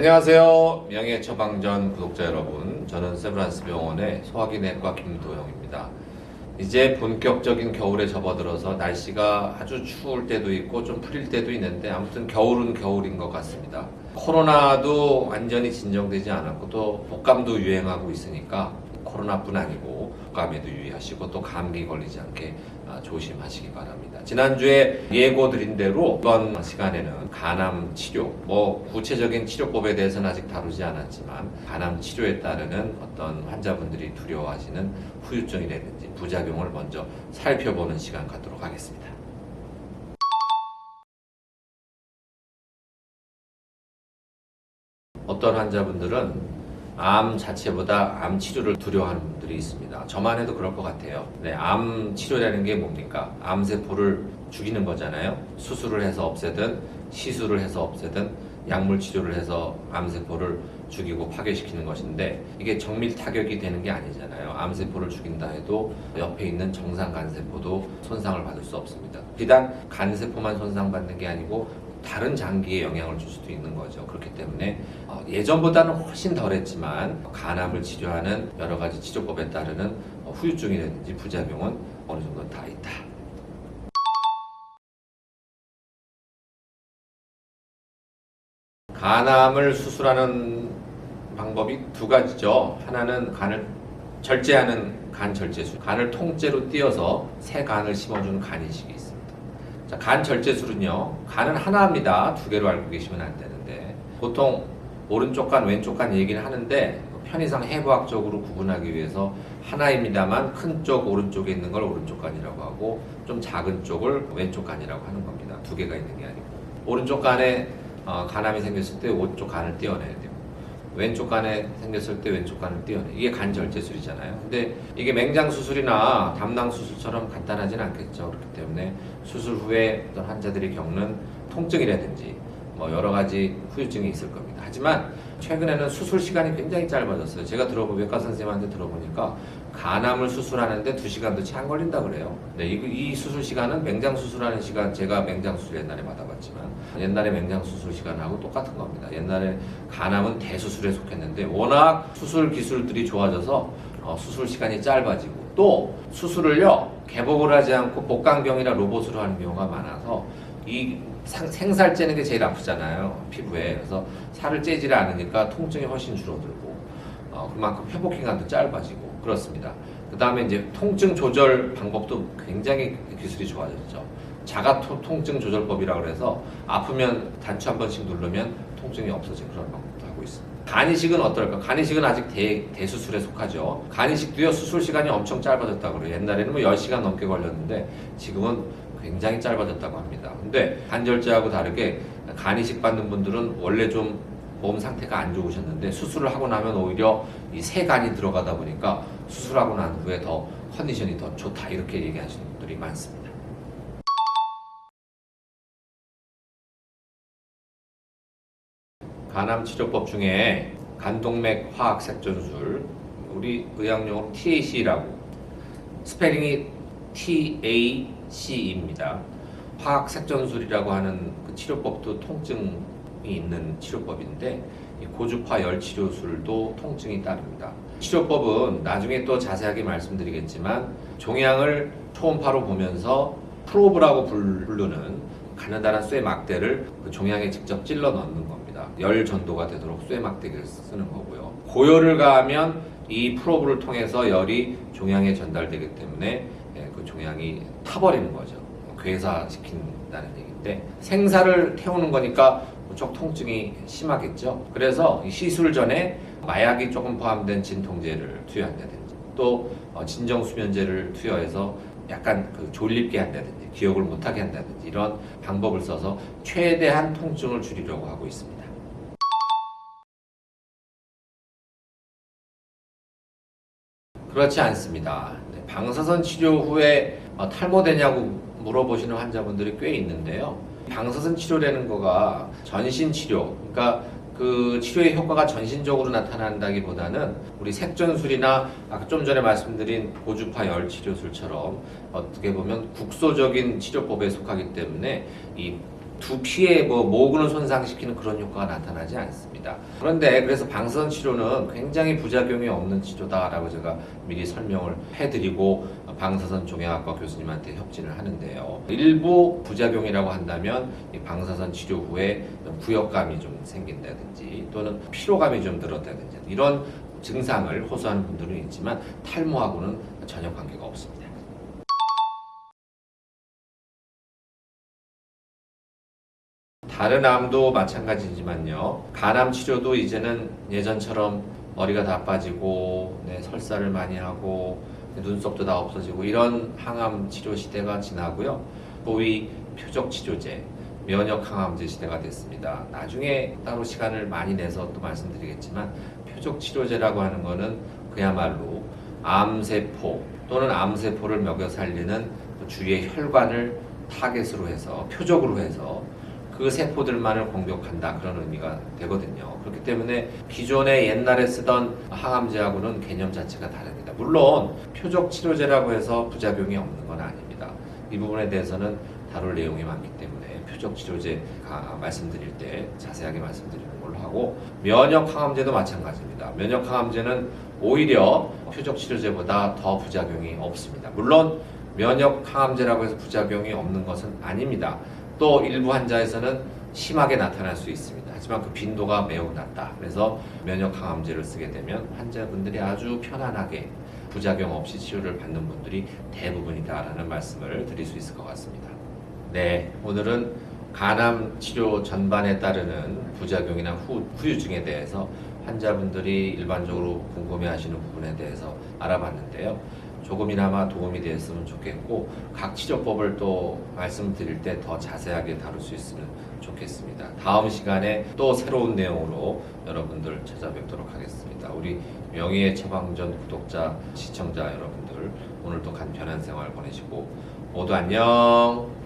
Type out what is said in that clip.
안녕하세요. 명예처방전 구독자 여러분, 저는 세브란스 병원의 소화기내과 김도영입니다. 이제 본격적인 겨울에 접어들어서 날씨가 아주 추울 때도 있고 좀 풀릴 때도 있는데 아무튼 겨울은 겨울인 것 같습니다. 코로나도 완전히 진정되지 않았고 또 독감도 유행하고 있으니까 코로나뿐 아니고 독감에도 유의하시고 또 감기 걸리지 않게 조심하시기 바랍니다. 지난주에 예고드린 대로 이번 시간에는 간암 치료, 구체적인 치료법에 대해서는 아직 다루지 않았지만 간암 치료에 따르는 어떤 환자분들이 두려워하시는 후유증이라든지 부작용을 먼저 살펴보는 시간 갖도록 하겠습니다. 어떤 환자분들은 암 자체보다 암 치료를 두려워하는 분들이 있습니다. 저만 해도 그럴 것 같아요. 암 치료라는 게 뭡니까? 암세포를 죽이는 거잖아요. 수술을 해서 없애든 시술을 해서 없애든 약물 치료를 해서 암세포를 죽이고 파괴시키는 것인데 이게 정밀 타격이 되는 게 아니잖아요. 암세포를 죽인다 해도 옆에 있는 정상 간세포도 손상을 받을 수 없습니다. 비단 간세포만 손상받는 게 아니고 다른 장기에 영향을 줄 수도 있는 거죠. 그렇기 때문에 예전보다는 훨씬 덜했지만 간암을 치료하는 여러 가지 치료법에 따르는 후유증이라든지 부작용은 어느 정도 다 있다. 간암을 수술하는 방법이 두 가지죠. 하나는 간을 절제하는 간 절제술, 간을 통째로 띄어서 새 간을 심어주는 간이식이 있습니다. 자, 간 절제술은요, 간은 하나입니다. 두 개로 알고 계시면 안 되는데 보통 오른쪽 간, 왼쪽 간 얘기는 하는데 편의상 해부학적으로 구분하기 위해서 하나입니다만 큰 쪽 오른쪽에 있는 걸 오른쪽 간이라고 하고 좀 작은 쪽을 왼쪽 간이라고 하는 겁니다. 두 개가 있는 게 아니고 오른쪽 간에 간암이 생겼을 때 오른쪽 간을 떼어내야 돼요. 왼쪽 간에 생겼을 때 왼쪽 간을 떼어내. 이게 간 절제술이잖아요. 근데 이게 맹장 수술이나 담낭 수술처럼 간단하진 않겠죠. 그렇기 때문에 수술 후에 어떤 환자들이 겪는 통증이라든지 여러 가지 후유증이 있을 겁니다. 하지만 최근에는 수술 시간이 굉장히 짧아졌어요. 제가 외과 선생님한테 들어보니까 간암을 수술하는데 2시간도 채 안 걸린다 그래요. 이 수술 시간은 맹장 수술하는 시간, 제가 맹장 수술 옛날에 받아봤지만 옛날에 맹장 수술 시간하고 똑같은 겁니다. 옛날에 간암은 대수술에 속했는데 워낙 수술 기술들이 좋아져서 수술 시간이 짧아지고 또 수술을요 개복을 하지 않고 복강경이나 로봇으로 하는 경우가 많아서 이 생살 째는 게 제일 아프잖아요, 피부에. 그래서 살을 째지를 않으니까 통증이 훨씬 줄어들고 그만큼 회복 기간도 짧아지고 그렇습니다. 그 다음에 이제 통증 조절 방법도 굉장히 기술이 좋아졌죠. 자가 통증 조절법이라고 해서 아프면 단추 한 번씩 누르면 통증이 없어지는 그런 방법도 하고 있습니다. 간이식은 어떨까? 간이식은 아직 대수술에 속하죠. 간이식도요 수술 시간이 엄청 짧아졌다고 그래요. 옛날에는 10시간 넘게 걸렸는데 지금은 굉장히 짧아졌다고 합니다. 근데 간절제하고 다르게 간이식 받는 분들은 원래 좀 몸 상태가 안 좋으셨는데 수술을 하고 나면 오히려 이 새 간이 들어가다 보니까 수술하고 난 후에 더 컨디션이 더 좋다 이렇게 얘기하시는 분들이 많습니다. 간암 치료법 중에 간동맥 화학 색전술, 우리 의학용어로 TAC라고 스페링이 TAC입니다. 화학 색전술이라고 하는 그 치료법도 통증이 있는 치료법인데 고주파 열 치료술도 통증이 따릅니다. 치료법은 나중에 또 자세하게 말씀드리겠지만 종양을 초음파로 보면서 프로브라고 부르는 가느다란 쇠 막대를 그 종양에 직접 찔러 넣는 겁니다. 열 전도가 되도록 쇠 막대기를 쓰는 거고요. 고열을 가하면 이 프로브를 통해서 열이 종양에 전달되기 때문에 그 종양이 타버리는 거죠. 괴사시킨다는 얘기인데 생사를 태우는 거니까 무척 통증이 심하겠죠. 그래서 시술 전에 마약이 조금 포함된 진통제를 투여한다든지 또 진정수면제를 투여해서 약간 졸립게 한다든지 기억을 못하게 한다든지 이런 방법을 써서 최대한 통증을 줄이려고 하고 있습니다. 그렇지 않습니다. 방사선 치료 후에 탈모되냐고 물어보시는 환자분들이 꽤 있는데요. 방사선 치료라는 거가 전신 치료, 그러니까 그 치료의 효과가 전신적으로 나타난다기보다는 우리 색전술이나 아까 좀 전에 말씀드린 고주파 열 치료술처럼 어떻게 보면 국소적인 치료법에 속하기 때문에 이 두피에 모근을 손상시키는 그런 효과가 나타나지 않습니다. 그런데 그래서 방사선 치료는 굉장히 부작용이 없는 치료다라고 제가 미리 설명을 해드리고 방사선 종양학과 교수님한테 협진을 하는데요. 일부 부작용이라고 한다면 이 방사선 치료 후에 부역감이 좀 생긴다든지 또는 피로감이 좀 들었다든지 이런 증상을 호소하는 분들은 있지만 탈모하고는 전혀 관계가 없습니다. 다른 암도 마찬가지지만요. 간암 치료도 이제는 예전처럼 머리가 다 빠지고 설사를 많이 하고 눈썹도 다 없어지고 이런 항암 치료 시대가 지나고요. 소위 표적 치료제, 면역 항암제 시대가 됐습니다. 나중에 따로 시간을 많이 내서 또 말씀드리겠지만 표적 치료제라고 하는 거는 그야말로 암세포 또는 암세포를 먹여 살리는 주위의 혈관을 타겟으로 해서 표적으로 해서 그 세포들만을 공격한다 그런 의미가 되거든요. 그렇기 때문에 기존에 옛날에 쓰던 항암제하고는 개념 자체가 다릅니다. 물론 표적 치료제라고 해서 부작용이 없는 건 아닙니다. 이 부분에 대해서는 다룰 내용이 많기 때문에 표적 치료제 말씀드릴 때 자세하게 말씀드리는 걸로 하고 면역 항암제도 마찬가지입니다. 면역 항암제는 오히려 표적 치료제보다 더 부작용이 없습니다. 물론 면역 항암제라고 해서 부작용이 없는 것은 아닙니다. 또 일부 환자에서는 심하게 나타날 수 있습니다. 하지만 그 빈도가 매우 낮다. 그래서 면역 항암제를 쓰게 되면 환자분들이 아주 편안하게 부작용 없이 치료를 받는 분들이 대부분이다라는 말씀을 드릴 수 있을 것 같습니다. 네, 오늘은 간암 치료 전반에 따르는 부작용이나 후유증에 대해서 환자분들이 일반적으로 궁금해하시는 부분에 대해서 알아봤는데요. 조금이나마 도움이 되었으면 좋겠고 각 치료법을 또 말씀드릴 때 더 자세하게 다룰 수 있으면 좋겠습니다. 다음 시간에 또 새로운 내용으로 여러분들 찾아뵙도록 하겠습니다. 우리 명의의 처방전 구독자, 시청자 여러분들 오늘도 간편한 생활 보내시고 모두 안녕.